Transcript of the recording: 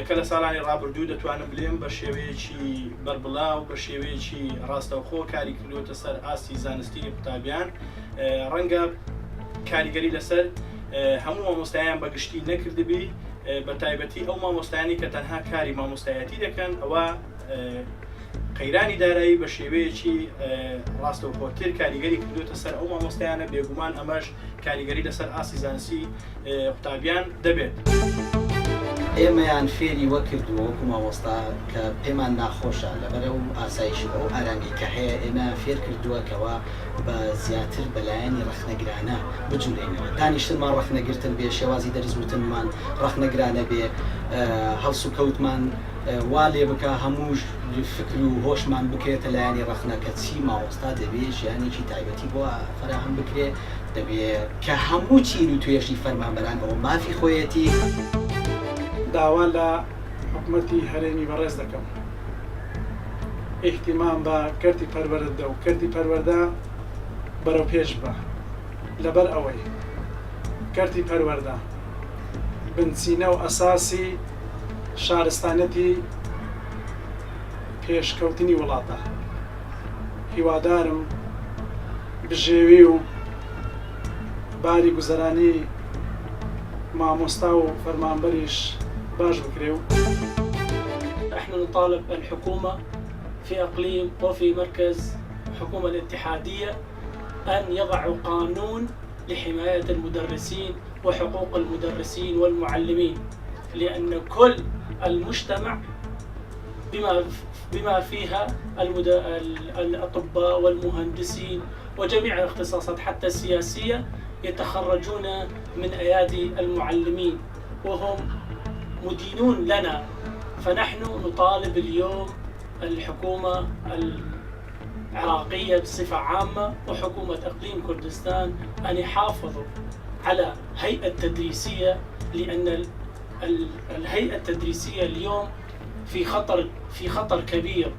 کە لە ساڵانی ڕابردوو دەتوانم بڵێم بە شێوەیەکی بەربڵاو بە شێوەیەکی ڕاستەوخۆ کاری کردوتە سەر ئاستی زانستی قوتابیان. ڕەنگە کاریگەری لەسەر هەموو مامۆستایان بەگشتی نەکردبی، بە تایبەتی ئەو مامۆستایانی کە تەنها کاری مامۆستایەتی دەکەن ئەوە قەیرانی دارایی بە شێوەیەکی ڕاستەوخۆتر کاریگەری کردوتە سەر ئەو مامۆستایانە. بێگومان ئەمەش کاریگەری لەسەر ئاستی زانستی قوتابیان دەبێت. ئێمەیان فێری وەکردووە وەکو مامۆستا کە پێمان ناخۆشە لەبەر ئەو ئاسایشی بە ئەو ئارامی کە هەیە ئێمە فێر کردووەکەوە بە زیاتر بەلایەنی ڕەخنەگرانە بجوولێنەوە. دانیشتنمان ڕەخنەگرتن بێ، شێوازی دەرزوتنمان ڕەخنەگرانە بێ، هەڵس و کەوتمان وا لێ بکە، هەموو فکر و هۆشمان بکرێتە لایەنی ڕەخنەکە چی مامۆستا دەبێت ژیانێکی تایبەتی بۆ فەراهم بکرێت، دەبێت کە هەموو چیر و توێژی فەرمانبەران بەوە مافی خۆیەتی. داوا لە حکوومەتی هەرێمی بەڕێز دەکەم ئیحتیمام بە کەرتی پەروەردە و کەرتی پەروەردە بەرەو پێش بە، لەبەر ئەوەی کەرتی پەروەردە بنچینە و ئەساسی شارستانەتی پێشکەوتنی وڵاتە. هیوادارم بژێوی و باری گوزەرانی مامۆستا و فەرمانبەریش باش بکرێ. نحن نطالب الحكومة في إقليم وفي مركز الحكومة الاتحادية أن يضعوا قانون لحماية المدرسين وحقوق المدرسين والمعلمين، لأن كل المجتمع بما فيها الأطباء والمهندسين وجميع الاختصاصات حتى السياسية يتخرجون من أيادي المعلمين وهم مدينون لنا. فنحن نطالب اليوم الحكومة العراقية بصفة عامة وحكومة إقليم كردستان أن يحافظوا على هيئة تدريسية، لأن الهيئة التدريسية اليوم في خطر كبير.